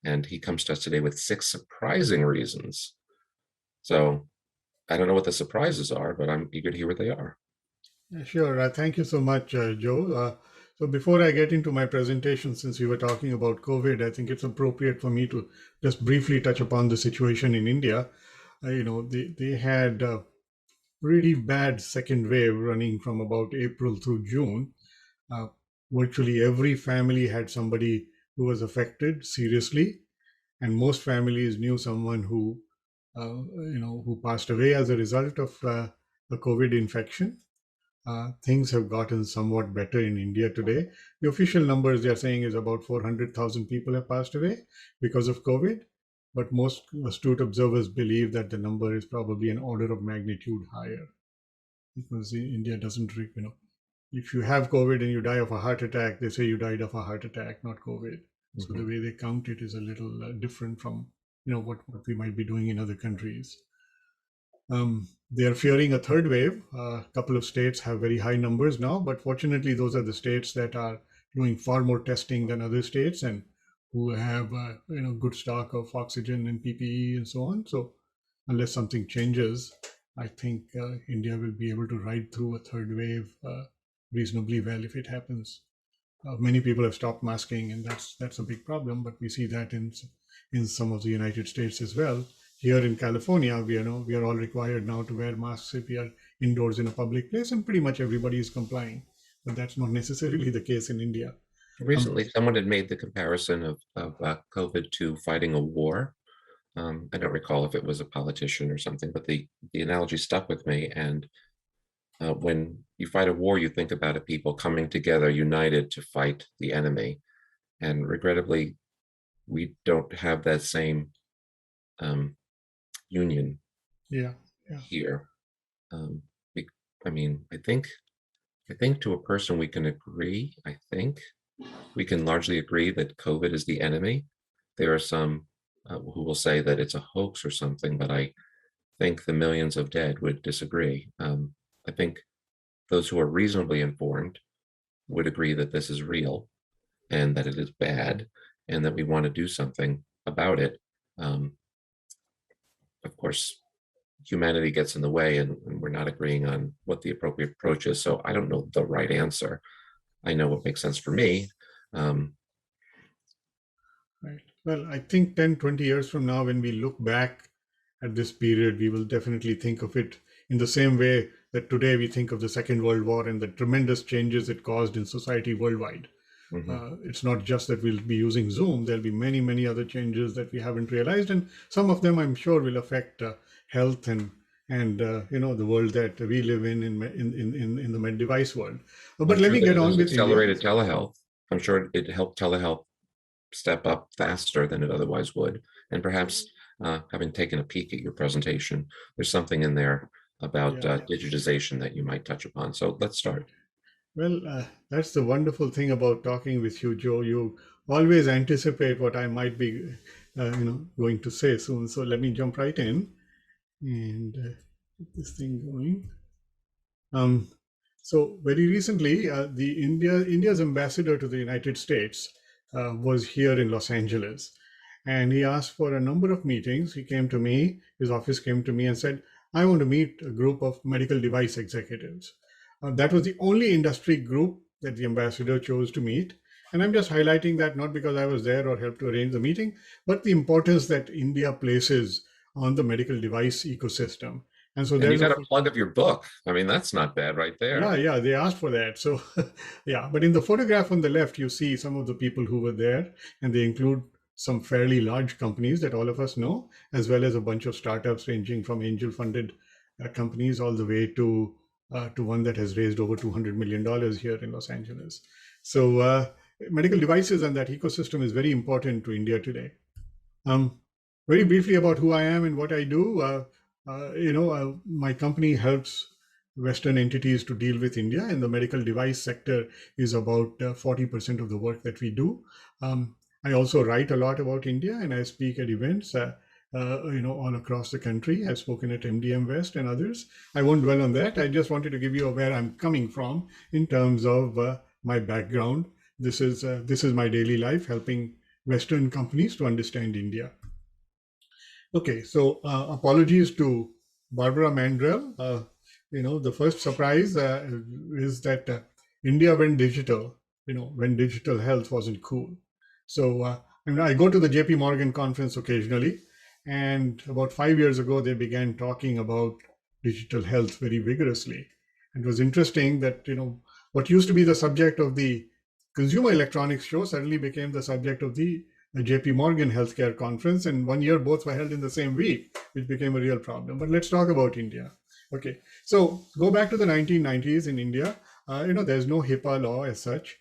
And he comes to us today with 6 surprising reasons. So I don't know what the surprises are, but I'm eager to hear what they are. Sure. Thank you so much, Joe. So before I get into my presentation, since we were talking about COVID, I think it's appropriate for me to just briefly touch upon the situation in India. They had a really bad second wave running from about April through June. Uh, Virtually every family had somebody who was affected seriously, and most families knew someone who passed away as a result of the COVID infection. Things have gotten somewhat better in India today. The official numbers they are saying is about 400,000 people have passed away because of COVID, but most astute observers believe that the number is probably an order of magnitude higher because India doesn't, if you have COVID and you die of a heart attack, they say you died of a heart attack, not COVID. So the way they count it is a little different from, what we might be doing in other countries. They are fearing a third wave. A couple of states have very high numbers now, but fortunately, those are the states that are doing far more testing than other states and who have good stock of oxygen and PPE and so on. So unless something changes, I think India will be able to ride through a third wave reasonably well if it happens. Many people have stopped masking, and that's a big problem. But we see that in some of the United States as well. Here in California, we are all required now to wear masks if we are indoors in a public place, and pretty much everybody is complying. But that's not necessarily the case in India. Recently, someone had made the comparison of COVID to fighting a war. I don't recall if it was a politician or something, but the analogy stuck with me. And when you fight a war, you think about it, people coming together, united to fight the enemy. And regrettably, we don't have that same union Yeah. here. I mean, I think to a person we can agree. I think we can largely agree that COVID is the enemy. There are some who will say that it's a hoax or something, but I think the millions of dead would disagree. I think those who are reasonably informed would agree that this is real and that it is bad and that we want to do something about it. Of course, humanity gets in the way and we're not agreeing on what the appropriate approach is. So I don't know the right answer. I know what makes sense for me. Right. Well, I think 10, 20 years from now, when we look back at this period, we will definitely think of it in the same way that today we think of the Second World War and the tremendous changes it caused in society worldwide. It's not just that we'll be using Zoom. There'll be many, many other changes that we haven't realized, and some of them, I'm sure, will affect health and the world that we live in the med device world. But let me get on with accelerated India. telehealth. I'm sure it helped telehealth step up faster than it otherwise would. And perhaps having taken a peek at your presentation, there's something in there about digitization that you might touch upon. So let's start. Well, that's the wonderful thing about talking with you, Joe. You always anticipate what I might be, going to say soon. So let me jump right in and get this thing going. So very recently, India's ambassador to the United States was here in Los Angeles, and he asked for a number of meetings. He came to me, his office came to me and said, "I want to meet a group of medical device executives." That was the only industry group that the ambassador chose to meet. And I'm just highlighting that not because I was there or helped to arrange the meeting, but the importance that India places on the medical device ecosystem. And so you got a plug of your book. I mean, that's not bad right there. Yeah, they asked for that. So, yeah, but in the photograph on the left, you see some of the people who were there, and they include some fairly large companies that all of us know, as well as a bunch of startups ranging from angel-funded companies all the way to one that has raised over $200 million here in Los Angeles. So medical devices and that ecosystem is very important to India today. Very briefly about who I am and what I do. My company helps Western entities to deal with India, and the medical device sector is about 40% of the work that we do. I also write a lot about India, and I speak at events all across the country. I've spoken at MDM West and others. I won't dwell on that. I just wanted to give you where I'm coming from in terms of my background. This is my daily life, helping Western companies to understand India. Okay, so apologies to Barbara Mandrell. The first surprise is that India went digital, when digital health wasn't cool. So I go to the JP Morgan conference occasionally, and about 5 years ago, they began talking about digital health very vigorously. And it was interesting that, what used to be the subject of the Consumer Electronics Show suddenly became the subject of the JP Morgan Healthcare Conference, and one year both were held in the same week, which became a real problem. But let's talk about India. Okay, so go back to the 1990s in India. There's no HIPAA law as such,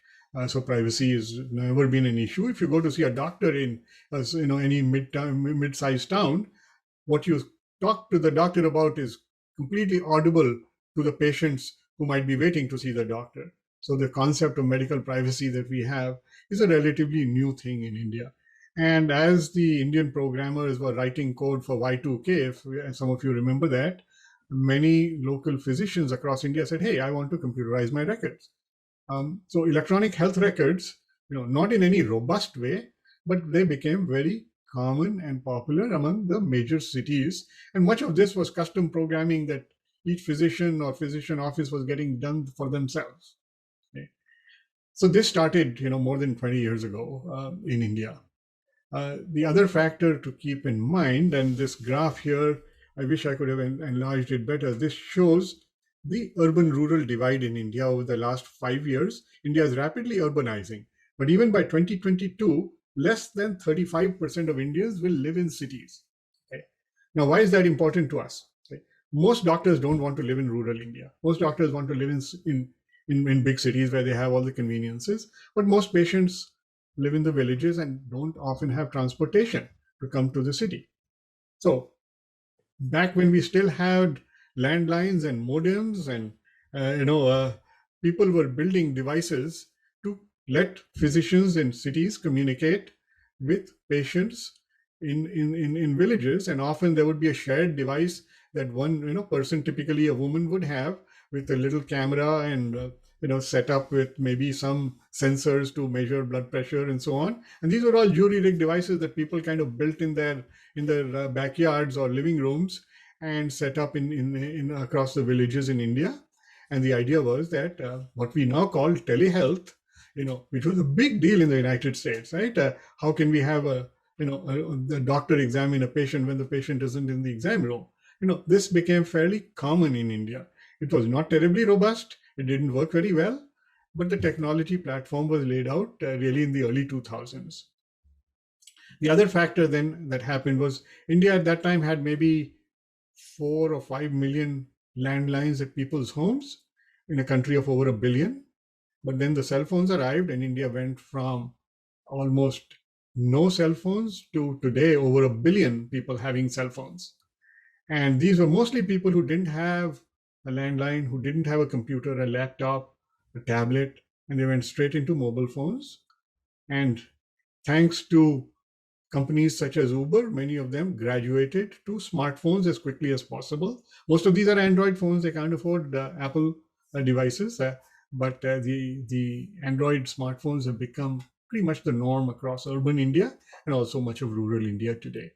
so privacy has never been an issue. If you go to see a doctor in, any mid-sized town, what you talk to the doctor about is completely audible to the patients who might be waiting to see the doctor. So the concept of medical privacy that we have is a relatively new thing in India. And as the Indian programmers were writing code for Y2K, if some of you remember that, many local physicians across India said, hey, I want to computerize my records. So electronic health records, not in any robust way, but they became very common and popular among the major cities. And much of this was custom programming that each physician or physician office was getting done for themselves. Okay. So this started, more than 20 years ago in India. The other factor to keep in mind, and this graph here, I wish I could have enlarged it better. This shows the urban-rural divide in India over the last 5 years. India is rapidly urbanizing, but even by 2022, less than 35% of Indians will live in cities. Okay. Now, why is that important to us? Okay. Most doctors don't want to live in rural India. Most doctors want to live in big cities where they have all the conveniences, but most patients live in the villages and don't often have transportation to come to the city. So back when we still had landlines and modems and people were building devices to let physicians in cities communicate with patients in villages, and often there would be a shared device that one person, typically a woman, would have with a little camera and set up with maybe some sensors to measure blood pressure and so on. And these were all jury-rigged devices that people kind of built in their backyards or living rooms and set up in across the villages in India. And the idea was that what we now call telehealth, which was a big deal in the United States, right? How can we have the doctor examine a patient when the patient isn't in the exam room? This became fairly common in India. It was not terribly robust. It didn't work very well, but the technology platform was laid out really in the early 2000s. The other factor then that happened was India at that time had maybe 4 or 5 million landlines at people's homes in a country of over a billion. But then the cell phones arrived, and India went from almost no cell phones to today over a billion people having cell phones. And these were mostly people who didn't have a landline, who didn't have a computer, a laptop, a tablet, and they went straight into mobile phones. And thanks to companies such as Uber, many of them graduated to smartphones as quickly as possible. Most of these are Android phones. They can't afford Apple devices, but the Android smartphones have become pretty much the norm across urban India and also much of rural India today.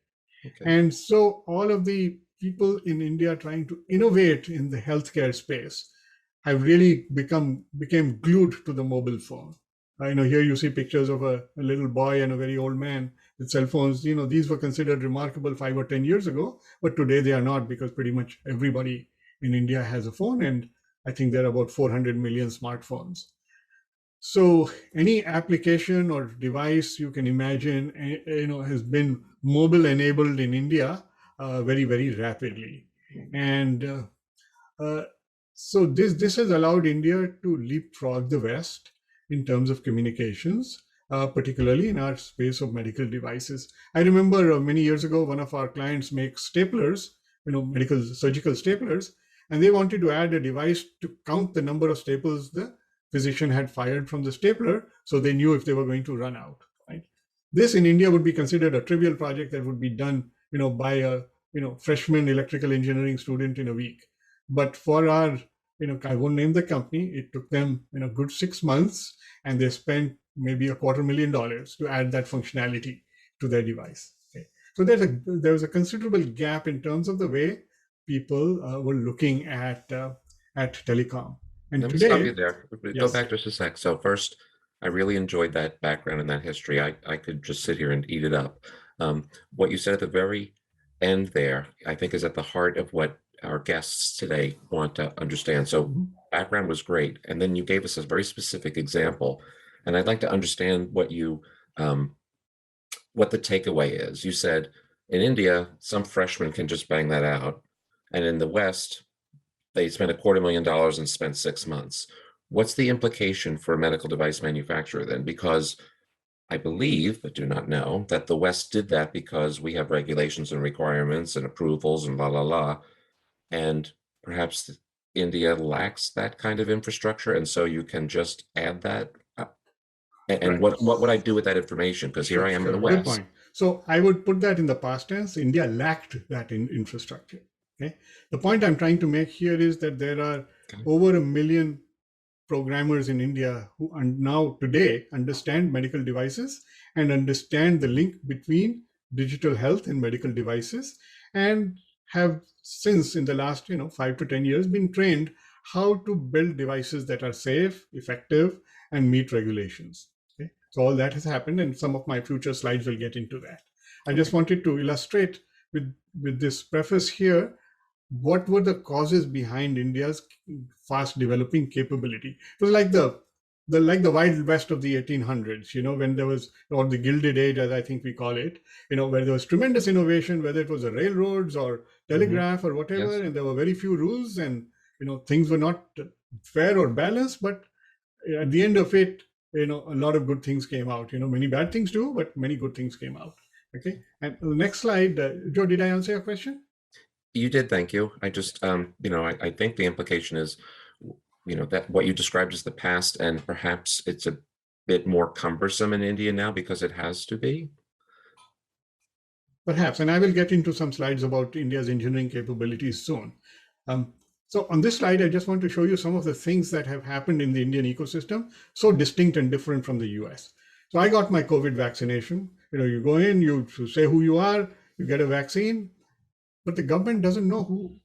Okay. And so all of the people in India trying to innovate in the healthcare space have really became glued to the mobile phone. Here you see pictures of a little boy and a very old man with cell phones. These were considered remarkable 5 or 10 years ago, but today they are not, because pretty much everybody in India has a phone, and I think there are about 400 million smartphones. So any application or device you can imagine, has been mobile enabled in India very, very rapidly. And so this has allowed India to leapfrog the West in terms of communications, particularly in our space of medical devices. I remember many years ago, one of our clients makes staplers, medical surgical staplers, and they wanted to add a device to count the number of staples the physician had fired from the stapler, so they knew if they were going to run out. Right? This in India would be considered a trivial project that would be done, by a freshman electrical engineering student in a week. But for our, I won't name the company, it took them a good 6 months, and they spent maybe $250,000 to add that functionality to their device. Okay. So there was a considerable gap in terms of the way people were looking at telecom. And Let me stop you today, there. Go yes. back just a sec. So first, I really enjoyed that background and that history. I could just sit here and eat it up. What you said at the very end there, I think is at the heart of what our guests today want to understand. So Mhm. background was great. And then you gave us a very specific example. And I'd like to understand what the takeaway is. You said in India, some freshman can just bang that out. And in the West, they spent $250,000 and spent 6 months. What's the implication for a medical device manufacturer then? Because I believe, but do not know, that the West did that because we have regulations and requirements and approvals and la la la. And perhaps India lacks that kind of infrastructure. And so you can just add that. And Right. what would I do with that information? Because here Sure, I am in the sure. Good West. point. So I would put that in the past tense. India lacked that infrastructure. Okay. The point I'm trying to make here is that there are Okay. over 1 million programmers in India who now today understand medical devices and understand the link between digital health and medical devices, and have since in the last 5 to 10 years been trained how to build devices that are safe, effective, and meet regulations. Okay? So all that has happened, and some of my future slides will get into that. I just Okay. wanted to illustrate with this preface here what were the causes behind India's fast developing capability. It was like the wild west of the 1800s, when there was, or the Gilded Age, as I think we call it, where there was tremendous innovation, whether it was the railroads or Mhm. telegraph or whatever, Yes. and there were very few rules, and things were not fair or balanced. But at the end of it, a lot of good things came out. Many bad things too, but many good things came out. Okay, and the next slide, Joe, did I answer your question? You did, thank you. I just, I think the implication is, that what you described as the past, and perhaps it's a bit more cumbersome in India now because it has to be. Perhaps, and I will get into some slides about India's engineering capabilities soon. Um, so on this slide, I just want to show you some of the things that have happened in the Indian ecosystem, so distinct and different from the US. So I got my COVID vaccination. You go in, you say who you are, you get a vaccine, but the government doesn't know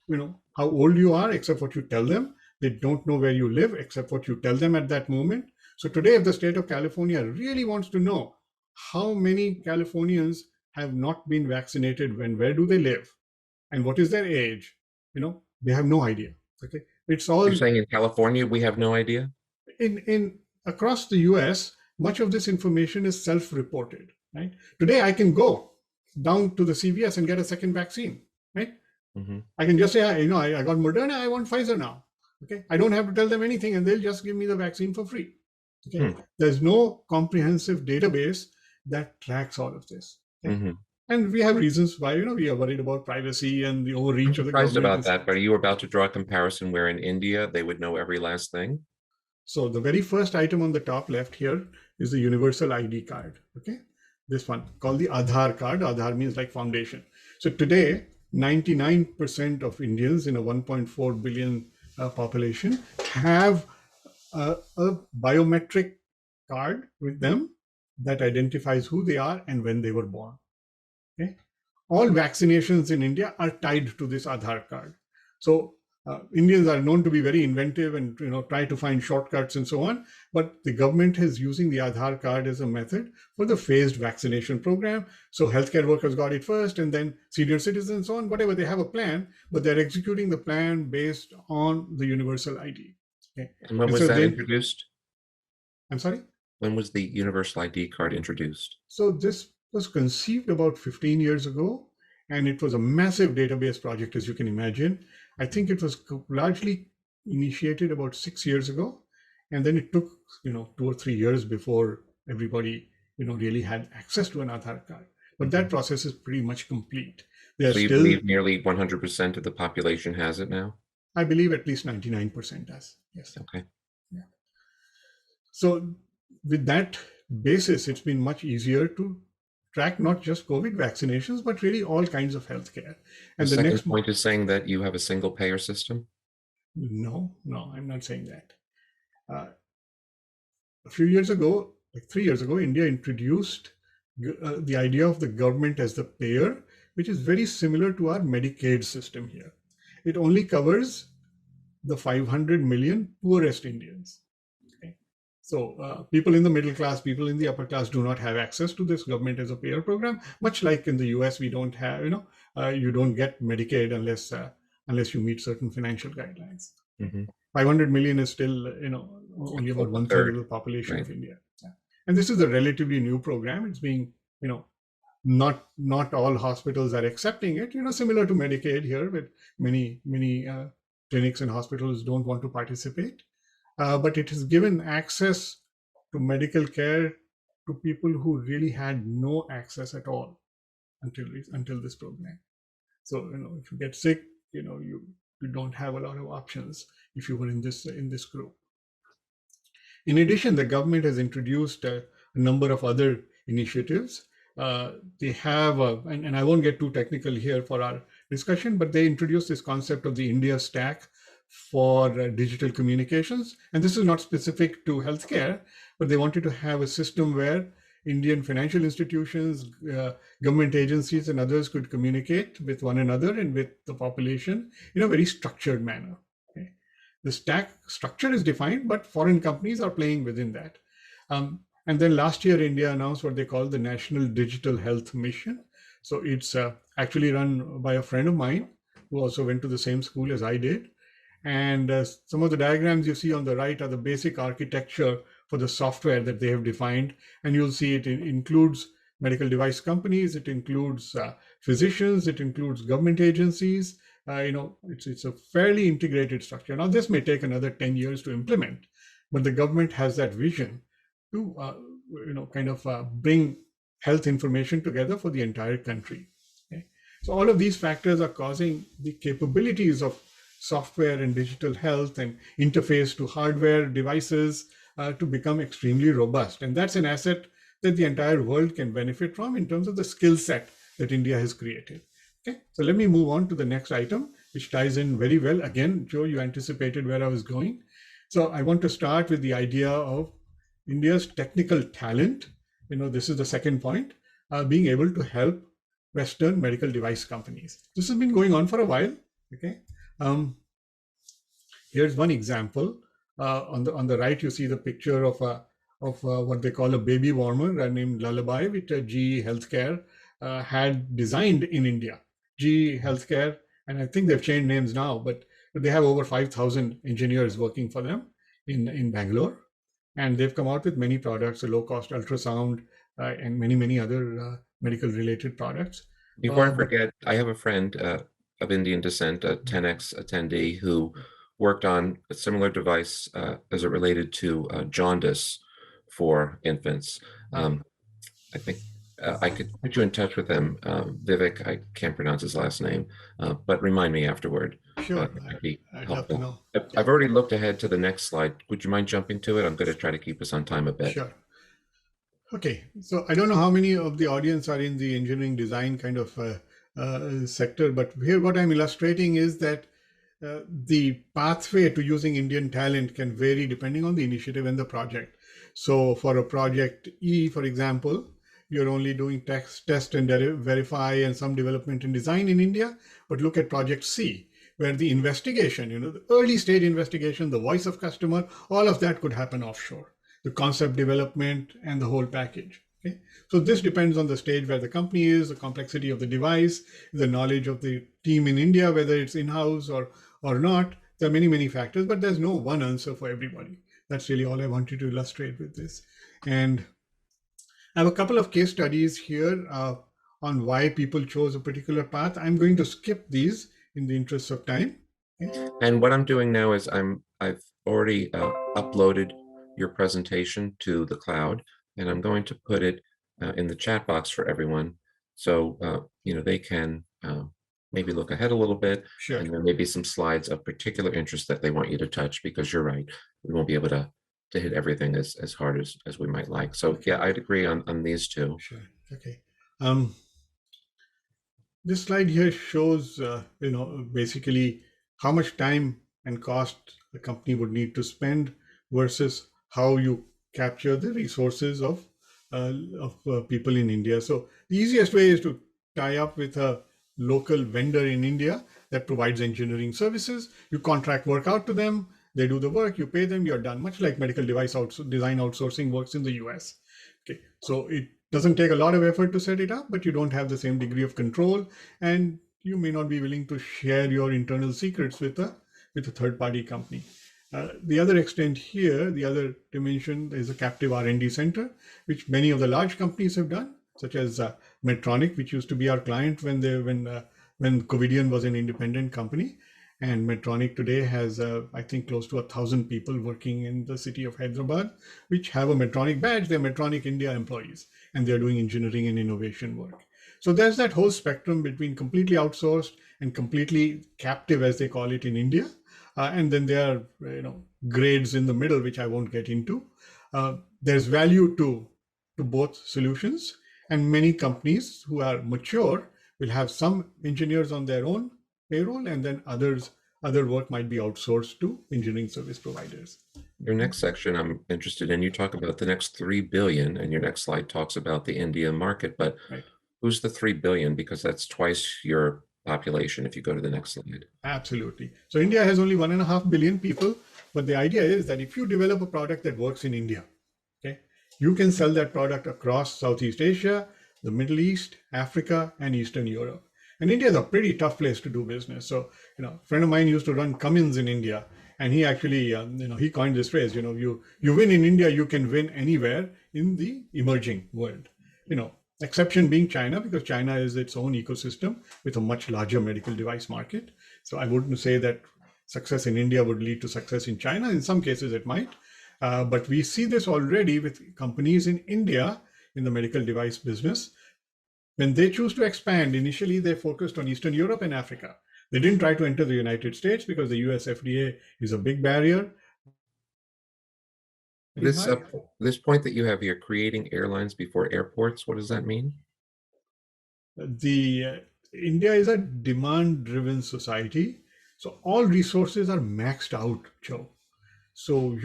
how old you are except what you tell them. They don't know where you live except what you tell them at that moment. So today, if the state of California really wants to know how many Californians have not been vaccinated, where do they live, and what is their age, they have no idea. Okay, it's You're all saying in California, we have no idea? in across the US. Much of this information is self-reported. Right, today I can go down to the CVS and get a second vaccine. Right, Hmm. I can just say, I got Moderna, I want Pfizer now. Okay, I don't have to tell them anything, and they'll just give me the vaccine for free. Okay, Hmm. there's no comprehensive database that tracks all of this. Okay, Hmm. and we have reasons why we are worried about privacy and the I'm overreach of the surprised government about and so that, on. but are you about to draw a comparison where in India they would know every last thing? So the very first item on the top left here is the universal ID card. Okay, this one called the Aadhaar card. Aadhaar means like foundation. So today, 99% of Indians in a 1.4 billion population have a biometric card with them that identifies who they are and when they were born. Okay, all vaccinations in India are tied to this Aadhaar card. So Indians are known to be very inventive and try to find shortcuts and so on. But the government is using the Aadhaar card as a method for the phased vaccination program. So healthcare workers got it first, and then senior citizens, and so on. Whatever, they have a plan, but they're executing the plan based on the universal ID. Okay, And when and was so that they. introduced? I'm sorry. When was the universal ID card introduced? So this was conceived about 15 years ago, and it was a massive database project, as you can imagine. I think it was largely initiated about 6 years ago, and then it took 2 or 3 years before everybody really had access to an Aadhaar card. But that Mhm. process is pretty much complete. They are So you still, believe nearly 100% of the population has it now? I believe, at least 99% does. Yes. Okay. Yeah. So with that basis, it's been much easier to track not just COVID vaccinations, but really all kinds of healthcare. The And the second next, point is saying that you have a single payer system. no, I'm not saying that. Uh, a few years ago, like 3 years ago, India introduced the idea of the government as the payer, which is very similar to our Medicaid system here. It only covers the 500 million poorest Indians. Okay? So people in the middle class, people in the upper class do not have access to this government as a payer program. Much like in the US, we don't have, you don't get Medicaid unless you meet certain financial guidelines. Mhm. 500 million is still, only about A one third of third, the population right? of India. Yeah. And this is a relatively new program. It's being, not all hospitals are accepting it. Similar to Medicaid here, but many clinics and hospitals don't want to participate. But it has given access to medical care to people who really had no access at all until this program. So if you get sick, you don't have a lot of options if you were in this group. In addition, the government has introduced a number of other initiatives. They have, and I won't get too technical here for our discussion, but they introduced this concept of the India Stack for digital communications. And this is not specific to healthcare, but they wanted to have a system where Indian financial institutions, government agencies, and others could communicate with one another and with the population in a very structured manner. Okay? The stack structure is defined, but foreign companies are playing within that. And then last year, India announced what they call the National Digital Health Mission. So it's actually run by a friend of mine who also went to the same school as I did. And some of the diagrams you see on the right are the basic architecture for the software that they have defined. And you'll see it includes medical device companies, it includes physicians, it includes government agencies. It's a fairly integrated structure. Now, this may take another 10 years to implement, but the government has that vision to, bring health information together for the entire country. Okay? So all of these factors are causing the capabilities of software and digital health and interface to hardware devices to become extremely robust. And that's an asset that the entire world can benefit from in terms of the skill set that India has created. Okay, so let me move on to the next item, which ties in very well. Again, Joe, you anticipated where I was going. So I want to start with the idea of India's technical talent. This is the second point, being able to help Western medical device companies. This has been going on for a while. Okay. Here's one example. On the right, you see the picture of what they call a baby warmer named Lullaby, which GE Healthcare had designed in India. GE Healthcare, and I think they've changed names now, but they have over 5,000 engineers working for them in Bangalore. And they've come out with many products, a low-cost ultrasound, and many other medical-related products. Before I forget, I have a friend of Indian descent, a 10X attendee, who worked on a similar device as it related to jaundice for infants. I think I could put you in touch with him. Vivek, I can't pronounce his last name, but remind me afterward. Sure, That'd be I'd love to helpful. know. I've already looked ahead to the next slide. Would you mind jumping to it? I'm going to try to keep us on time a bit. Sure. Okay, so I don't know how many of the audience are in the engineering design kind of sector, but here what I'm illustrating is that the pathway to using Indian talent can vary depending on the initiative and the project. So for a project E, for example, you're only doing test and verify and some development and design in India, but look at project C, where the investigation, the early stage investigation, the voice of customer, all of that could happen offshore, the concept development and the whole package. Okay? So this depends on the stage where the company is, the complexity of the device, the knowledge of the team in India, whether it's in-house or not. There are many factors, but there's no one answer for everybody. That's really all I wanted to illustrate with this. And I have a couple of case studies here on why people chose a particular path. I'm going to skip these in the interest of time. Okay? And what I'm doing now is I've already uploaded your presentation to the cloud, and I'm going to put it in the chat box for everyone, so they can maybe look ahead a little bit. Sure. And there may be some slides of particular interest that they want you to touch, because you're right, we won't be able to hit everything as hard as we might like. So okay. Yeah, I'd agree on these two. Sure. Okay. This slide here shows, basically how much time and cost the company would need to spend versus how you capture the resources of people in India. So the easiest way is to tie up with a local vendor in India that provides engineering services. You contract work out to them, they do the work, you pay them, you're done. Much like medical device design outsourcing works in the US. Okay, so it doesn't take a lot of effort to set it up, but you don't have the same degree of control, and you may not be willing to share your internal secrets with a third-party company. The other extent here, the other dimension is a captive R&D center, which many of the large companies have done, such as Medtronic, which used to be our client when Covidian was an independent company. And Medtronic today has, I think, close to 1,000 people working in the city of Hyderabad, which have a Medtronic badge. They're Medtronic India employees, and they're doing engineering and innovation work. So there's that whole spectrum between completely outsourced and completely captive, as they call it in India. And then there are grades in the middle, which I won't get into. There's value to both solutions, and many companies who are mature will have some engineers on their own payroll, and then other work might be outsourced to engineering service providers. Your next section I'm interested in, you talk about the next 3 billion, and your next slide talks about the India market, but right. Who's the 3 billion? Because that's twice your population if you go to the next slide. Absolutely. So India has only 1.5 billion people, but the idea is that if you develop a product that works in India, okay, you can sell that product across Southeast Asia, the Middle East, Africa, and Eastern Europe. And India is a pretty tough place to do business. So, a friend of mine used to run Cummins in India, and he actually, he coined this phrase, you win in India, you can win anywhere in the emerging world. Exception being China, because China is its own ecosystem with a much larger medical device market. So I wouldn't say that success in India would lead to success in China. In some cases it might, but we see this already with companies in India in the medical device business. When they choose to expand, initially they focused on Eastern Europe and Africa. They didn't try to enter the United States because the US FDA is a big barrier. This point that you have here, creating airlines before airports, what does that mean? India is a demand-driven society, so all resources are maxed out, Joe. So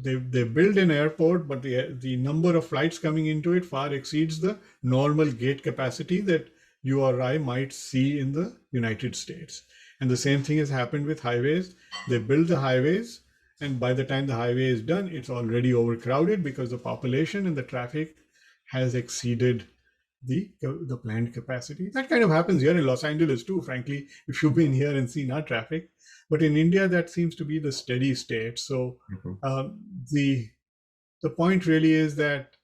they build an airport, but the number of flights coming into it far exceeds the normal gate capacity that you or I might see in the United States. And the same thing has happened with highways. They build the highways, and by the time the highway is done, it's already overcrowded because the population and the traffic has exceeded the planned capacity. That kind of happens here in Los Angeles too, frankly, if you've been here and seen our traffic. But in India, that seems to be the steady state. So the point really is that,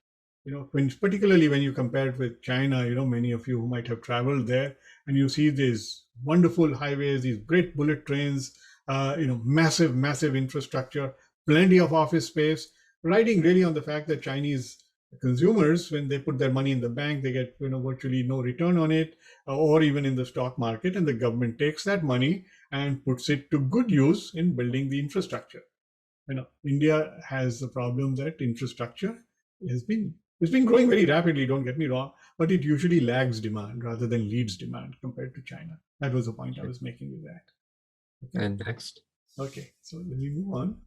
particularly when you compare it with China, many of you who might have traveled there, and you see these wonderful highways, these great bullet trains, massive infrastructure, plenty of office space, riding really on the fact that Chinese consumers, when they put their money in the bank, they get virtually no return on it, or even in the stock market, and the government takes that money and puts it to good use in building the infrastructure. India has the problem that infrastructure has been growing very rapidly, don't get me wrong, but it usually lags demand rather than leads demand compared to China. That was the point I was making with that. Okay. And next. Okay, so let me move on.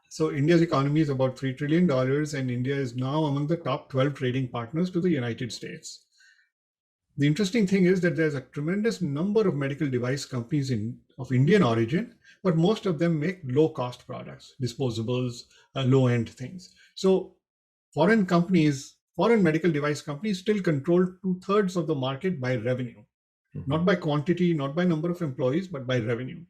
So India's economy is about $3 trillion, and India is now among the top 12 trading partners to the United States. The interesting thing is that there's a tremendous number of medical device companies of Indian origin, but most of them make low-cost products, disposables, low-end things. So foreign medical device companies still control 2/3 of the market by revenue, not by quantity, not by number of employees, but by revenue.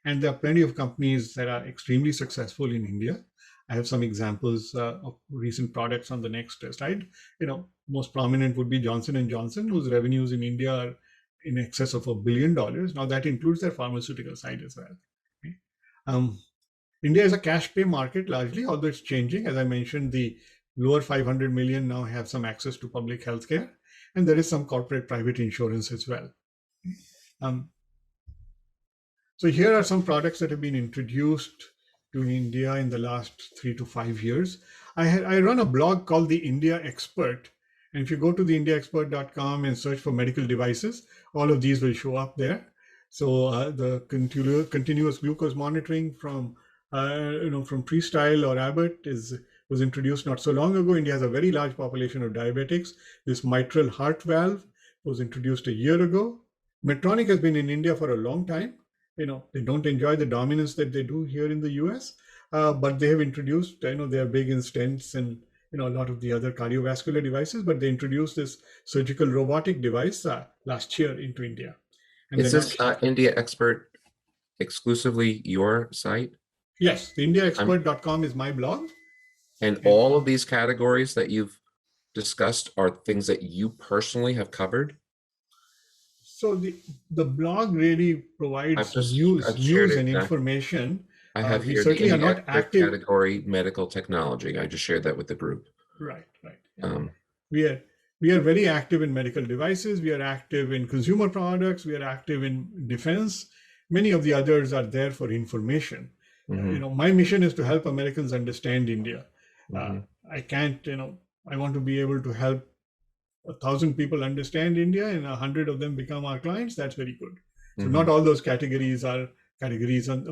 And there are plenty of companies that are extremely successful in India. I have some examples of recent products on the next slide. Most prominent would be Johnson & Johnson, whose revenues in India are in excess of $1 billion. Now that includes their pharmaceutical side as well. Okay. India is a cash pay market largely, although it's changing. As I mentioned, the lower 500 million now have some access to public healthcare, and there is some corporate private insurance as well. So here are some products that have been introduced to India in the last 3 to 5 years. I run a blog called The India Expert. And if you go to theindiaexpert.com and search for medical devices, all of these will show up there. So the continuous glucose monitoring from from Freestyle or Abbott was introduced not so long ago. India has a very large population of diabetics. This mitral heart valve was introduced a year ago. Medtronic has been in India for a long time. They don't enjoy the dominance that they do here in the US, but they have introduced, they are big in stents and, a lot of the other cardiovascular devices, but they introduced this surgical robotic device last year into India. And Is this India Expert exclusively your site? Yes, the IndiaExpert.com is my blog. And all of these categories that you've discussed are things that you personally have covered? So the blog really provides news and information. I have we here certainly the are not active category medical technology. I just shared that with the group. Right. We are very active in medical devices. We are active in consumer products. We are active in defense. Many of the others are there for information. My mission is to help Americans understand India. I can't, I want to be able to help 1,000 people understand India and 100 of them become our clients. That's very good. So not all those categories are categories on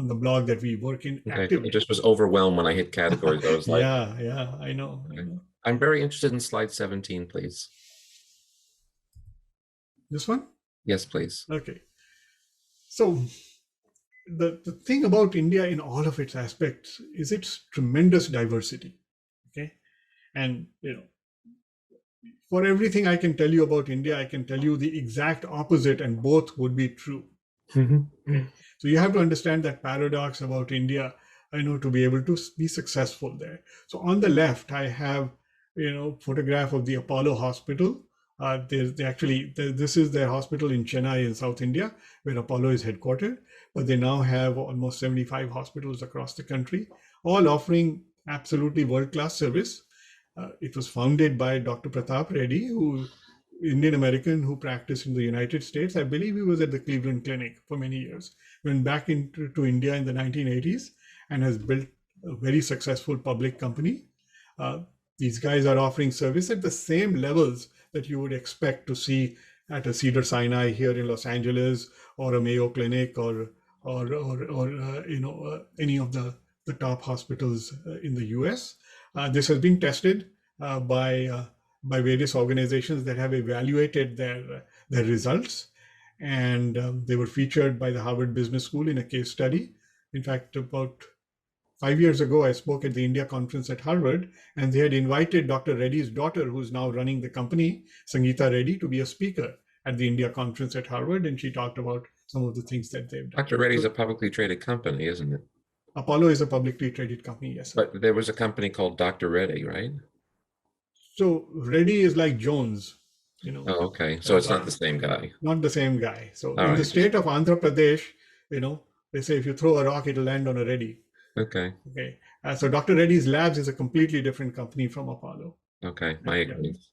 the blog that we work in actively. I just was overwhelmed when I hit categories. I was like, yeah, I know. I'm very interested in slide 17, please. This one? Yes, please. Okay. So the thing about India in all of its aspects is its tremendous diversity. Okay. And, for everything I can tell you about India, I can tell you the exact opposite, and both would be true. Okay? So you have to understand that paradox about India, to be able to be successful there. So on the left, I have, photograph of the Apollo Hospital. This is their hospital in Chennai in South India, where Apollo is headquartered. But they now have almost 75 hospitals across the country, all offering absolutely world-class service. It was founded by Dr. Pratap Reddy, Indian American who practiced in the United States. I believe he was at the Cleveland Clinic for many years. Went back to India in the 1980s and has built a very successful public company. These guys are offering service at the same levels that you would expect to see at a Cedar Sinai here in Los Angeles, or a Mayo Clinic, or any of the top hospitals in the US. This has been tested by various organizations that have evaluated their results, and they were featured by the Harvard Business School in a case study. In fact, about 5 years ago, I spoke at the India conference at Harvard, and they had invited Dr. Reddy's daughter, who's now running the company, Sangeeta Reddy, to be a speaker at the India conference at Harvard, and she talked about some of the things that they've done. Dr. Reddy's a publicly traded company, isn't it? Apollo is a publicly traded company, yes. Sir. But there was a company called Dr. Reddy, right? So Reddy is like Jones, Oh, okay. So it's not the same guy. Not the same guy. So in the state of Andhra Pradesh, they say if you throw a rock, it'll land on a Reddy. Okay. So Dr. Reddy's Labs is a completely different company from Apollo. Okay, my ignorance.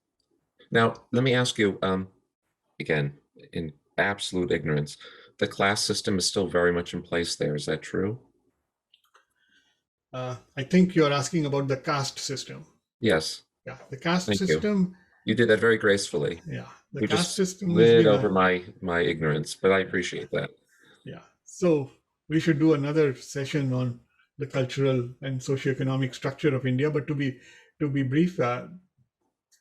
Now, let me ask you, again, in absolute ignorance, the class system is still very much in place there. Is that true? I think you're asking about the caste system. Yes. Yeah, the caste system. You did that very gracefully. Yeah, the caste system slid over my ignorance, but I appreciate that. Yeah, so we should do another session on the cultural and socioeconomic structure of India. But to be brief,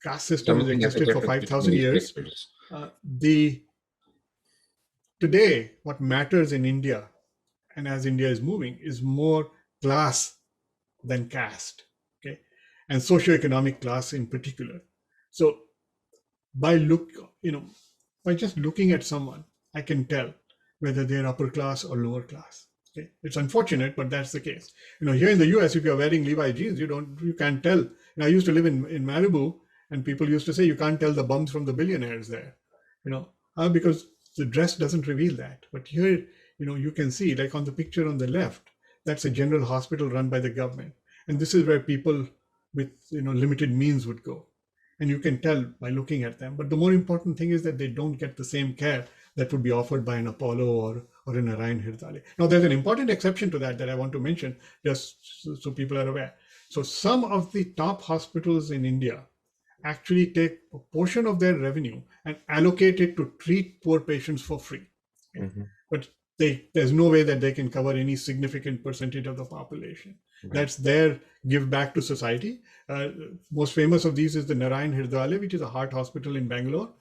caste system has existed for 5,000 years. Today, what matters in India, and as India is moving, is more class than caste, and socioeconomic class in particular. So by just looking at someone, I can tell whether they're upper class or lower class. It's unfortunate, but that's the case. Here in the US, if you're wearing Levi jeans, you can't tell. And I used to live in Malibu, and people used to say you can't tell the bums from the billionaires there, because the dress doesn't reveal that. But here, you can see, like on the picture on the left, that's a general hospital run by the government. And this is where people with limited means would go. And you can tell by looking at them. But the more important thing is that they don't get the same care that would be offered by an Apollo or an Narayan Hirtale. Now, there's an important exception to that I want to mention, just so people are aware. So some of the top hospitals in India actually take a portion of their revenue and allocate it to treat poor patients for free. But there's no way that they can cover any significant percentage of the population. Right. That's their give back to society. Most famous of these is the Narayan Hridayalaya, which is a heart hospital in Bangalore.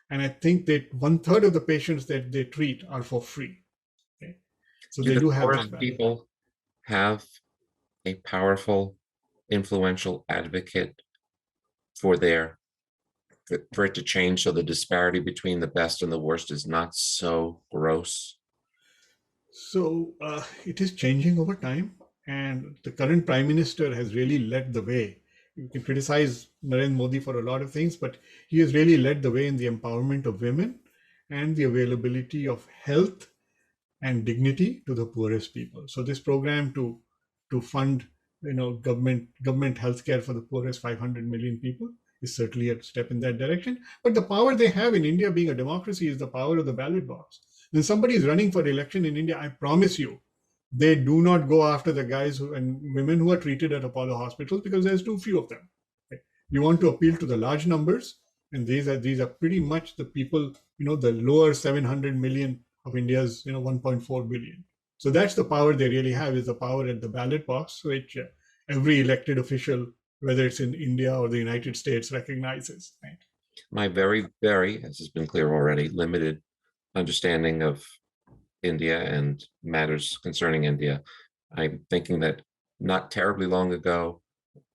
And I think that 1/3 of the patients that they treat are for free. Okay? So Do they the do have that poorest value. people have a powerful, influential advocate for for it to change so the disparity between the best and the worst is not so gross? So it is changing over time, and the current prime minister has really led the way. You can criticize Narendra Modi for a lot of things, but he has really led the way in the empowerment of women and the availability of health and dignity to the poorest people. So this program to fund government healthcare for the poorest 500 million people is certainly a step in that direction. But the power they have in India, being a democracy, is the power of the ballot box. When somebody is running for election in India, I promise you, they do not go after the guys and women who are treated at Apollo hospitals because there's too few of them. Okay? You want to appeal to the large numbers, and these are pretty much the people, the lower 700 million of India's 1.4 billion. So that's the power they really have, is the power at the ballot box, which every elected official, whether it's in India or the United States, recognizes. Right? My very, very, as has been clear already, limited understanding of India and matters concerning India. I'm thinking that not terribly long ago,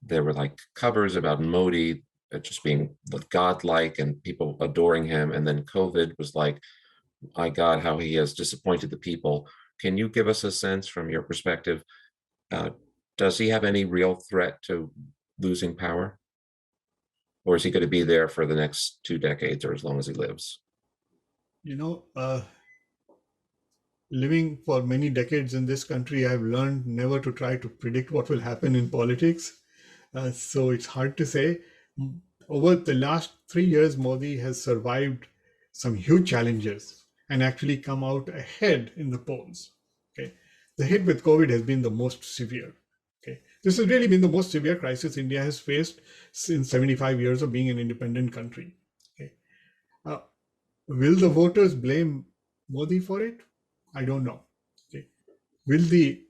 there were like covers about Modi just being godlike and people adoring him. And then COVID was like, my God, how he has disappointed the people. Can you give us a sense from your perspective? Uh, does he have any real threat to losing power? Or is he going to be there for the next 2 decades or as long as he lives? You know, living for many decades in this country, I've learned never to try to predict what will happen in politics. So it's hard to say. Over the last 3 years, Modi has survived some huge challenges and actually come out ahead in the polls. Okay, the hit with COVID has been the most severe. Okay, this has really been the most severe crisis India has faced since 75 years of being an independent country. Okay, uh, will the voters blame Modi for it? I don't know. Okay, will the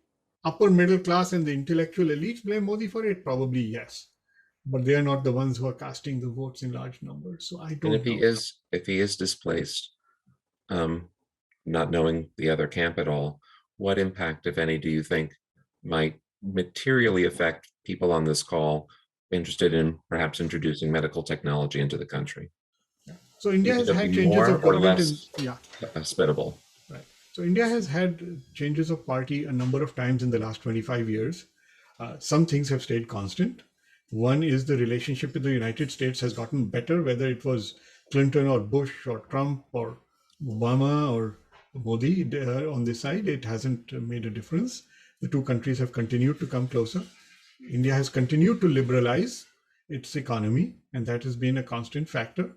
upper middle class and the intellectual elites blame Modi for it? Probably yes, but they are not the ones who are casting the votes in large numbers. So I And don't know. if he is displaced, um, not knowing the other camp at all, what impact, if any, do you think might materially affect people on this call interested in perhaps introducing medical technology into the country? So Do India you think has it'll had be changes more of or government in, less yeah, hospitable? right. So India has had changes of party a number of times in the last 25 years. Some things have stayed constant. One is the relationship with the United States has gotten better, whether it was Clinton or Bush or Trump or Obama or Modi on this side, it hasn't made a difference. The two countries have continued to come closer. India has continued to liberalize its economy, and that has been a constant factor.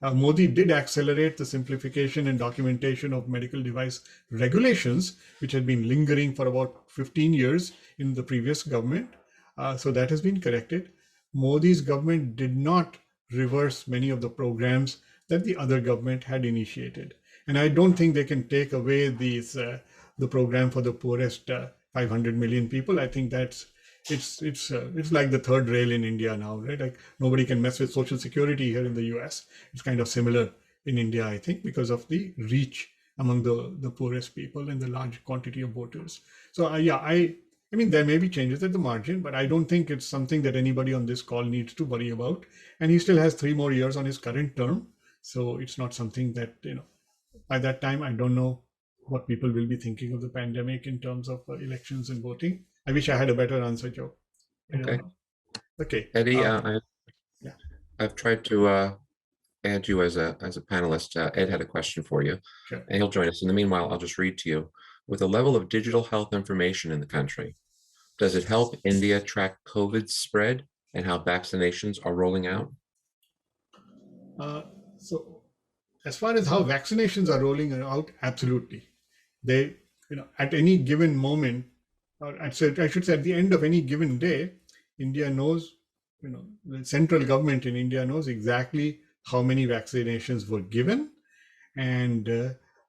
Modi did accelerate the simplification and documentation of medical device regulations, which had been lingering for about 15 years in the previous government. So that has been corrected. Modi's government did not reverse many of the programs that the other government had initiated. And I don't think they can take away the program for the poorest 500 million people. I think that's it's like the third rail in India now, right? Like nobody can mess with Social Security here in the US. It's kind of similar in India, I think, because of the reach among the poorest people and the large quantity of voters. So yeah, I mean there may be changes at the margin, but I don't think it's something that anybody on this call needs to worry about. And he still has 3 more years on his current term, so it's not something that by that time I don't know what people will be thinking of the pandemic in terms of elections and voting. I wish I had a better answer, Joe. I don't Okay. know. Okay. Eddie, Yeah, I've tried to add you as a panelist. Ed had a question for you, sure. and he'll join us. In the meanwhile, I'll just read to you. With the level of digital health information in the country, does it help India track COVID spread and how vaccinations are rolling out? Uh, so, as far as how vaccinations are rolling out, absolutely. They, at any given moment, or I should say at the end of any given day, India knows, the central government in India knows exactly how many vaccinations were given and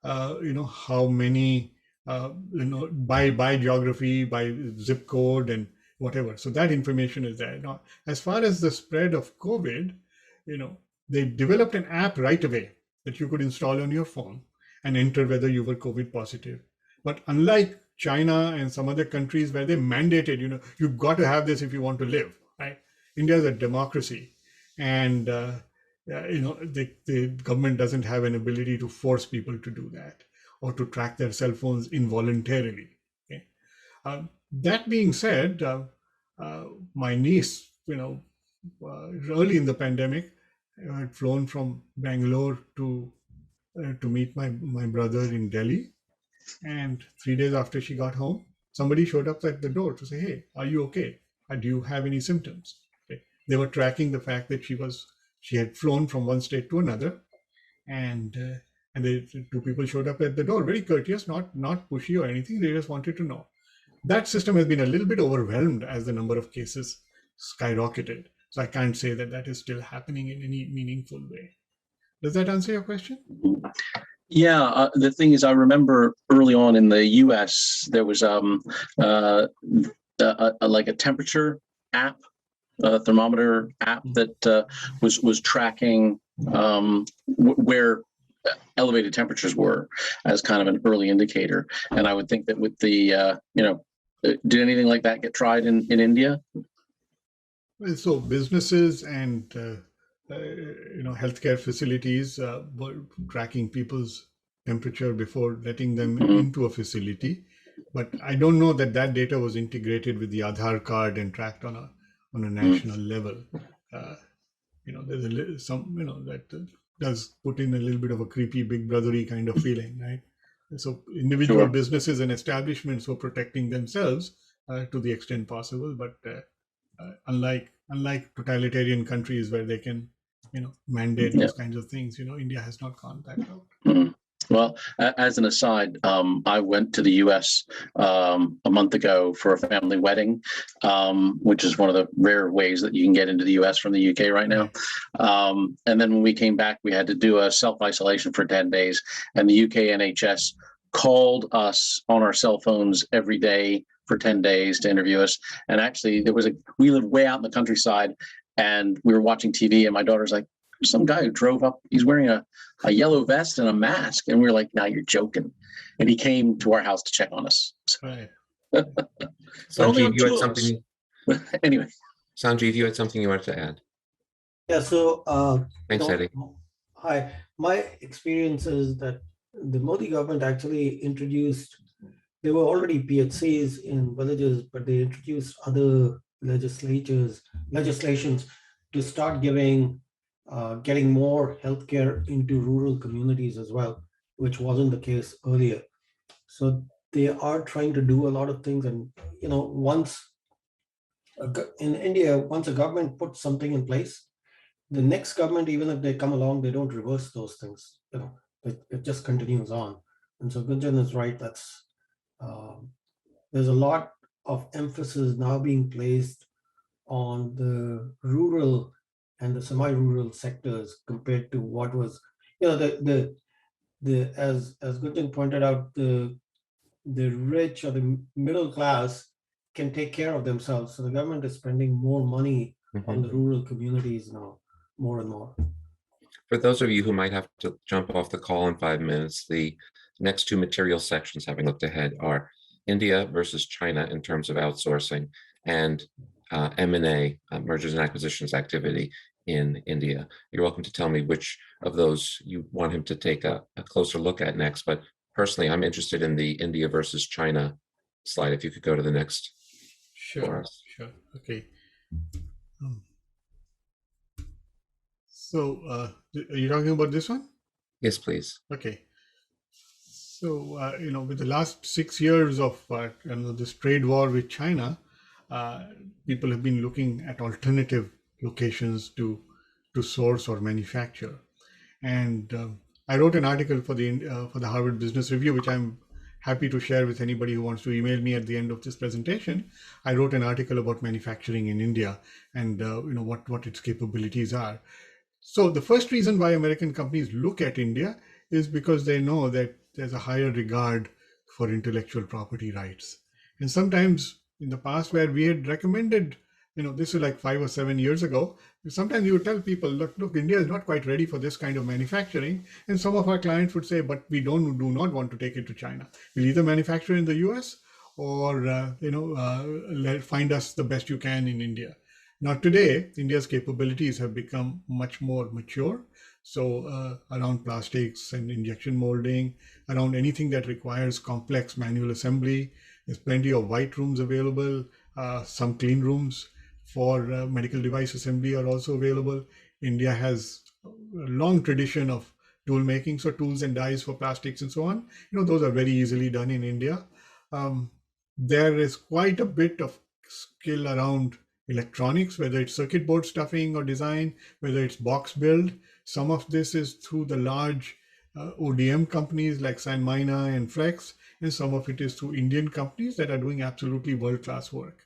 how many by geography, by zip code, and whatever. So that information is there. Now, as far as the spread of COVID, they developed an app right away that you could install on your phone and enter whether you were COVID positive. But unlike China and some other countries where they mandated, you've got to have this if you want to live, right? India is a democracy, and the government doesn't have an ability to force people to do that or to track their cell phones involuntarily. Okay? That being said, my niece, early in the pandemic, had flown from Bangalore to meet my brother in Delhi, and 3 days after she got home, somebody showed up at the door to say, "Hey, are you okay? Do you have any symptoms?" Okay. They were tracking the fact that she had flown from one state to another, and the two people showed up at the door, very courteous, not pushy or anything. They just wanted to know. That system has been a little bit overwhelmed as the number of cases skyrocketed. So I can't say that is still happening in any meaningful way. Does that answer your question? Yeah, the thing is, I remember early on in the U.S. there was like a temperature app, a thermometer app that was tracking where elevated temperatures were as kind of an early indicator. And I would think that with the did anything like that get tried in India? Well, so businesses and healthcare facilities were tracking people's temperature before letting them into a facility, but I don't know that data was integrated with the Aadhaar card and tracked on a national level. There's that does put in a little bit of a creepy Big Brothery kind of feeling, right? So individual businesses and establishments were protecting themselves to the extent possible, but unlike totalitarian countries where they can mandate those kinds of things, India has not gone that route. Well, as an aside, I went to the U.S. A month ago for a family wedding, which is one of the rare ways that you can get into the U.S. from the U.K. right now. And then when we came back, we had to do a self-isolation for 10 days. And the UK NHS called us on our cell phones every day for 10 days to interview us. And actually, we live way out in the countryside, and we were watching TV, and my daughter's like, some guy who drove up, he's wearing a yellow vest and a mask. And we were like, now you're joking. And he came to our house to check on us. Right. Sanjeev, you had something. Anyway. Sanjeev, you had something you wanted to add. Yeah, so thanks, Eddie. Hi. My experience is that the Modi government actually there were already PHCs in villages, but they introduced other legislations to start getting more healthcare into rural communities as well, which wasn't the case earlier. So they are trying to do a lot of things. And, in India, once a government puts something in place, the next government, even if they come along, they don't reverse those things. It just continues on. And so Gunjan is right. There's a lot of emphasis now being placed on the rural and the semi-rural sectors compared to what was, as Gunjan pointed out, the rich or the middle class can take care of themselves. So the government is spending more money on the rural communities now, more and more. For those of you who might have to jump off the call in 5 minutes, the next two material sections, having looked ahead, are India versus China in terms of outsourcing, and M&A, mergers and acquisitions activity in India. You're welcome to tell me which of those you want him to take a closer look at next, but personally, I'm interested in the India versus China slide. If you could go to the next. Sure. Okay. So are you talking about this one? Yes, please. Okay. So, with the last 6 years of this trade war with China, people have been looking at alternative locations to source or manufacture. And I wrote an article for the Harvard Business Review, which I'm happy to share with anybody who wants to email me at the end of this presentation. I wrote an article about manufacturing in India and what its capabilities are. So the first reason why American companies look at India is because they know that there's a higher regard for intellectual property rights. And sometimes in the past, where we had recommended, this is like 5 or 7 years ago, sometimes you would tell people, look, India is not quite ready for this kind of manufacturing. And some of our clients would say, but we do not want to take it to China. We'll either manufacture in the US or, find us the best you can in India. Now today, India's capabilities have become much more mature. So around plastics and injection molding, around anything that requires complex manual assembly, there's plenty of white rooms available. Some clean rooms for medical device assembly are also available. India has a long tradition of tool making, so tools and dies for plastics and so on. Those are very easily done in India. There is quite a bit of skill around electronics, whether it's circuit board stuffing or design, whether it's box build. Some of this is through the large ODM companies like Sanmina and Flex, and some of it is through Indian companies that are doing absolutely world-class work.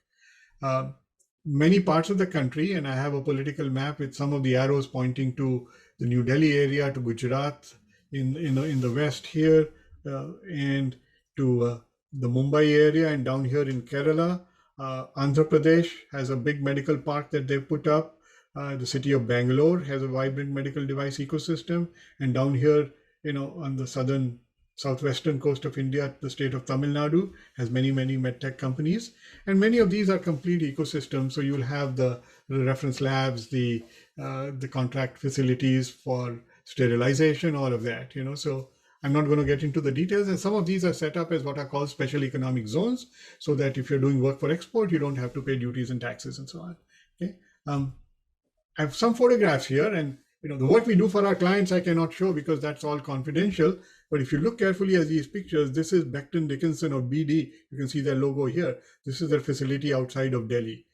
Many parts of the country, and I have a political map with some of the arrows pointing to the New Delhi area, to Gujarat in the west here, and to the Mumbai area, and down here in Kerala. Andhra Pradesh has a big medical park that they've put up. The city of Bangalore has a vibrant medical device ecosystem. And down here, on the southwestern coast of India, the state of Tamil Nadu has many, many Medtech companies. And many of these are complete ecosystems. So you'll have the reference labs, the contract facilities for sterilization, all of that, So I'm not going to get into the details. And some of these are set up as what are called special economic zones, so that if you're doing work for export, you don't have to pay duties and taxes and so on. Okay. I have some photographs here, and the work we do for our clients I cannot show because that's all confidential. But if you look carefully at these pictures, this is Becton Dickinson or BD. You can see their logo here. This is their facility outside of Delhi.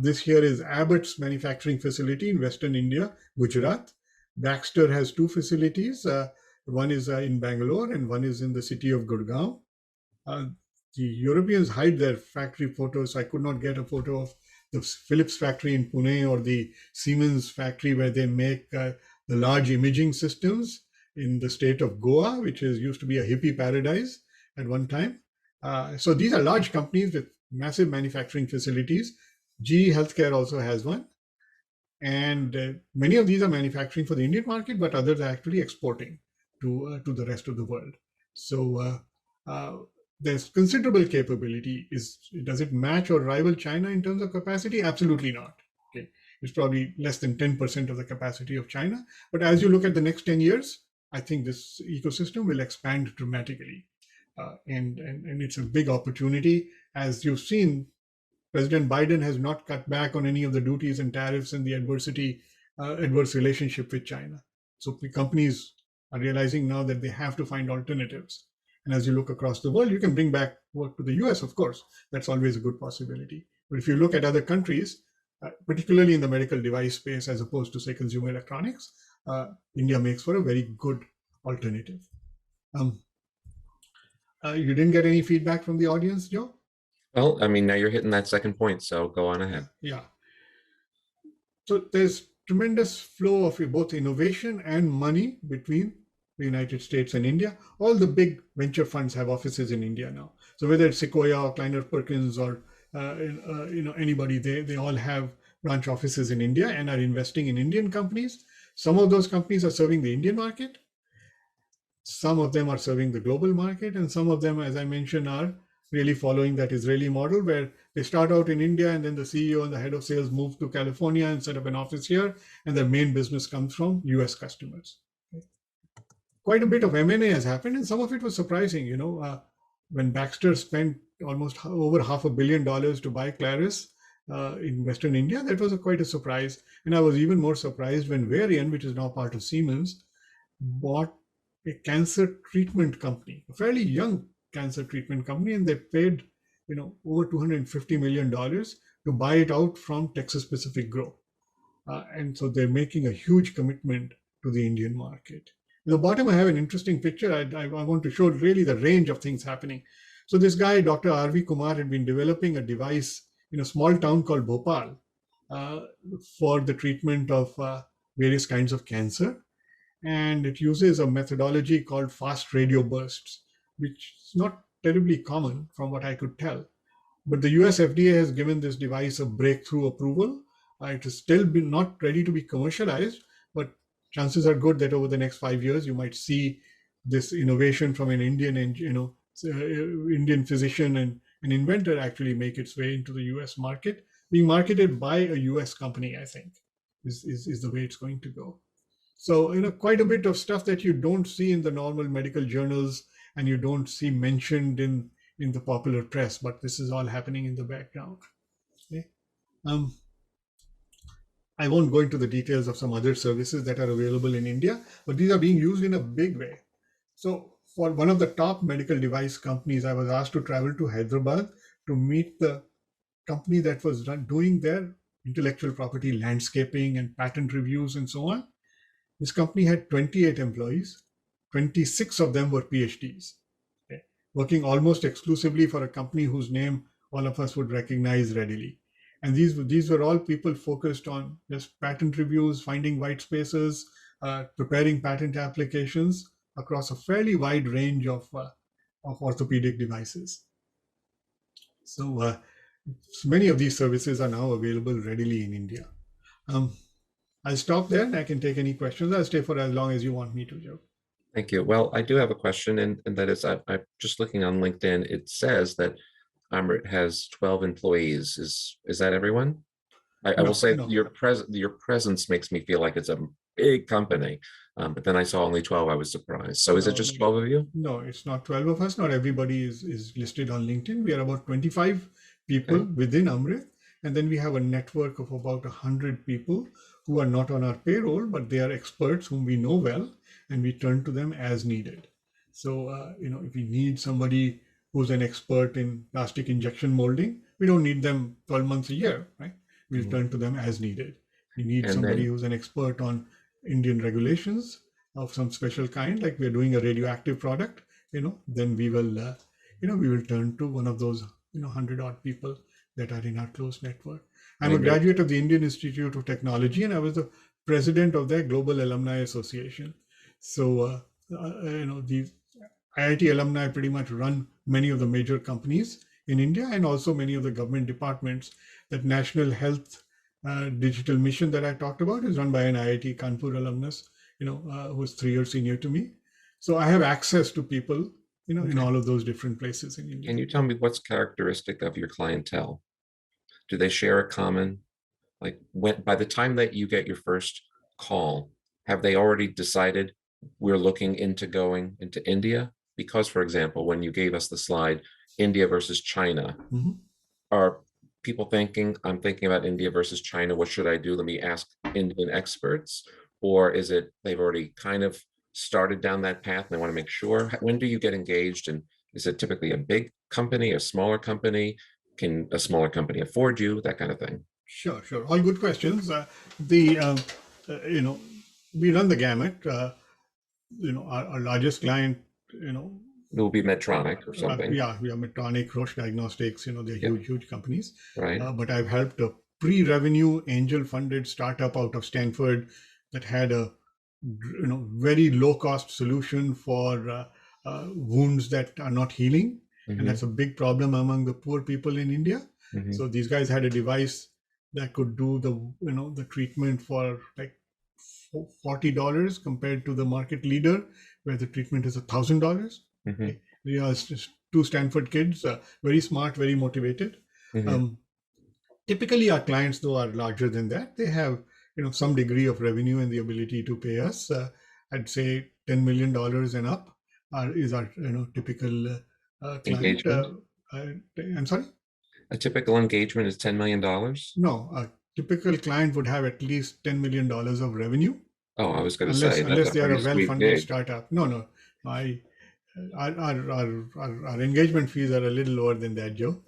This here is Abbott's manufacturing facility in Western India, Gujarat. Baxter has 2 facilities. One is in Bangalore and one is in the city of Gurgaon. The Europeans hide their factory photos. I could not get a photo of the Philips factory in Pune or the Siemens factory where they make the large imaging systems in the state of Goa, which used to be a hippie paradise at one time. So these are large companies with massive manufacturing facilities. GE Healthcare also has one. And many of these are manufacturing for the Indian market, but others are actually exporting to the rest of the world. So there's considerable capability. Does it match or rival China in terms of capacity? Absolutely not. Okay, it's probably less than 10% of the capacity of China. But as you look at the next 10 years, I think this ecosystem will expand dramatically. And it's a big opportunity. As you've seen, President Biden has not cut back on any of the duties and tariffs and the adverse relationship with China. So the companies are realizing now that they have to find alternatives. And as you look across the world, you can bring back work to the US, of course. That's always a good possibility. But if you look at other countries, particularly in the medical device space, as opposed to, say, consumer electronics, India makes for a very good alternative. You didn't get any feedback from the audience, Joe? Well, I mean, now you're hitting that second point, so go on ahead. Yeah. So there's tremendous flow of both innovation and money between the United States and India. All the big venture funds have offices in India now. So whether it's Sequoia or Kleiner Perkins or anybody, they all have branch offices in India and are investing in Indian companies. Some of those companies are serving the Indian market. Some of them are serving the global market, and some of them, as I mentioned, are really following that Israeli model where they start out in India and then the CEO and the head of sales move to California and set up an office here, and their main business comes from US customers. Quite a bit of M&A has happened, and some of it was surprising. When Baxter spent almost over $500 million to buy Claris in Western India, that was quite a surprise. And I was even more surprised when Varian, which is now part of Siemens, bought a cancer treatment company, a fairly young cancer treatment company, and they paid over $250 million to buy it out from Texas Pacific Grow. And so they're making a huge commitment to the Indian market. At the bottom, I have an interesting picture. I want to show really the range of things happening. So this guy, Dr. R.V. Kumar, had been developing a device in a small town called Bhopal for the treatment of various kinds of cancer. And it uses a methodology called fast radio bursts, which is not terribly common from what I could tell. But the US FDA has given this device a breakthrough approval. It is still not ready to be commercialized, but chances are good that over the next 5 years you might see this innovation from an Indian, Indian physician and an inventor actually make its way into the US market, being marketed by a US company. I think is the way it's going to go. So, quite a bit of stuff that you don't see in the normal medical journals and you don't see mentioned in the popular press, but this is all happening in the background. Okay. I won't go into the details of some other services that are available in India, but these are being used in a big way. So for one of the top medical device companies, I was asked to travel to Hyderabad to meet the company that was doing their intellectual property landscaping and patent reviews and so on. This company had 28 employees. 26 of them were PhDs, okay, working almost exclusively for a company whose name all of us would recognize readily. And these were all people focused on just patent reviews, finding white spaces, preparing patent applications across a fairly wide range of orthopedic devices. So many of these services are now available readily in India. I'll stop there and I can take any questions. I'll stay for as long as you want me to, Joe. Thank you. Well, I do have a question, and that is, I'm just looking on LinkedIn. It says that Amrit has 12 employees. Is that everyone? I will say No. your presence makes me feel like it's a big company, but then I saw only 12. I was surprised. So is it just 12 of you? No, it's not 12 of us. Not everybody is listed on LinkedIn. We are about 25 people within Amrit, and then we have a network of about 100 people who are not on our payroll, but they are experts whom we know well, and we turn to them as needed. So, if we need somebody who's an expert in plastic injection molding, we don't need them 12 months a year, right? We'll turn to them as needed. We need somebody who's an expert on Indian regulations of some special kind, like we're doing a radioactive product, then we will, we will turn to one of those, 100 odd people that are in our close network. I'm a graduate of the Indian Institute of Technology, and I was the president of their Global Alumni Association. So, the IIT alumni pretty much run many of the major companies in India and also many of the government departments. That National Health Digital Mission that I talked about is run by an IIT Kanpur alumnus, who's 3 years senior to me. So I have access to people, in all of those different places in India. Can you tell me what's characteristic of your clientele? Do they share a common, like by the time that you get your first call, have they already decided we're looking into going into India? Because, for example, when you gave us the slide, India versus China, are people thinking, I'm thinking about India versus China, what should I do? Let me ask Indian experts. Or is it they've already kind of started down that path and they want to make sure? When do you get engaged? And is it typically a big company, a smaller company? Can a smaller company afford you? That kind of thing. Sure. All good questions. We run the gamut. Our largest client, it will be Medtronic or something. We are Medtronic, Roche Diagnostics, they're huge companies. Right. But I've helped a pre-revenue angel-funded startup out of Stanford that had a very low-cost solution for wounds that are not healing, and that's a big problem among the poor people in India. So these guys had a device that could do the treatment for like $40 compared to the market leader, where the treatment is $1,000. We are just 2 Stanford kids, very smart, very motivated. Typically, our clients, though, are larger than that. They have, some degree of revenue and the ability to pay us. I'd say $10 million and up is our, typical client. I'm sorry? A typical engagement is $10 million? No, a typical client would have at least $10 million of revenue. Oh, I was going to say, unless they are a well-funded startup. No. Our engagement fees are a little lower than that, Joe.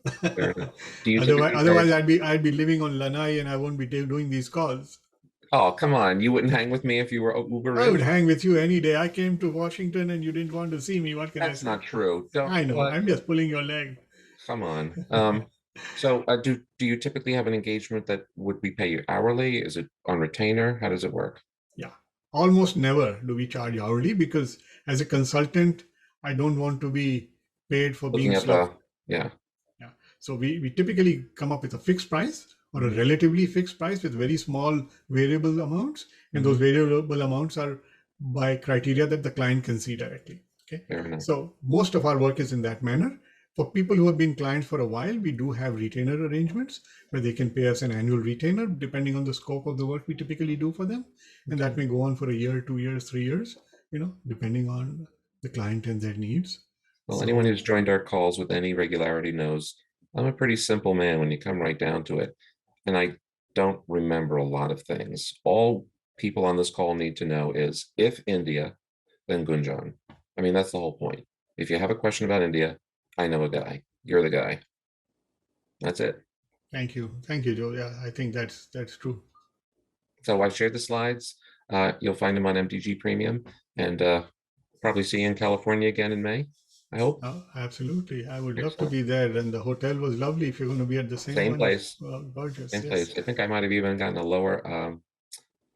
Otherwise, I'd be living on Lanai and I won't be doing these calls. Oh, come on! You wouldn't hang with me if you were Uber. I would hang with you any day. I came to Washington and you didn't want to see me. What can I say? That's not true. I know. I'm just pulling your leg. Come on. So, do you typically have an engagement that would we pay you hourly? Is it on retainer? How does it work? Yeah, almost never do we charge hourly because as a consultant, I don't want to be paid for Looking being at slow. yeah. Yeah. So we typically come up with a fixed price or a relatively fixed price with very small variable amounts. And those variable amounts are by criteria that the client can see directly. Okay. Fair enough. So most of our work is in that manner. For people who have been clients for a while, we do have retainer arrangements where they can pay us an annual retainer depending on the scope of the work we typically do for them. And that may go on for a year, 2 years, 3 years, depending on the client and their needs. Well, So- anyone who's joined our calls with any regularity knows I'm a pretty simple man when you come right down to it. And I don't remember a lot of things. All people on this call need to know is if India, then Gunjan. I mean, that's the whole point. If you have a question about India, I know a guy. You're the guy. That's it. Thank you. Thank you, Joe. Yeah, I think that's true. So I've shared the slides. You'll find them on MDG Premium, and probably see you in California again in May, I hope. Oh, absolutely. I would love to Excellent. be there. And the hotel was lovely. If you're going to be at the same one, place. Gorgeous. Same Yes. place. I think I might have even gotten a lower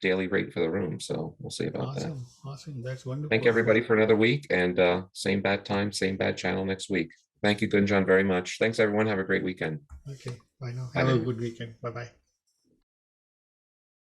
daily rate for the room. So we'll see about that. Awesome. Awesome. That's wonderful. Thank everybody for another week, and same bad time, same bad channel next week. Thank you, Gunjan, very much. Thanks, everyone. Have a great weekend. Okay. Bye now. Bye Have a now. good weekend. Bye-bye.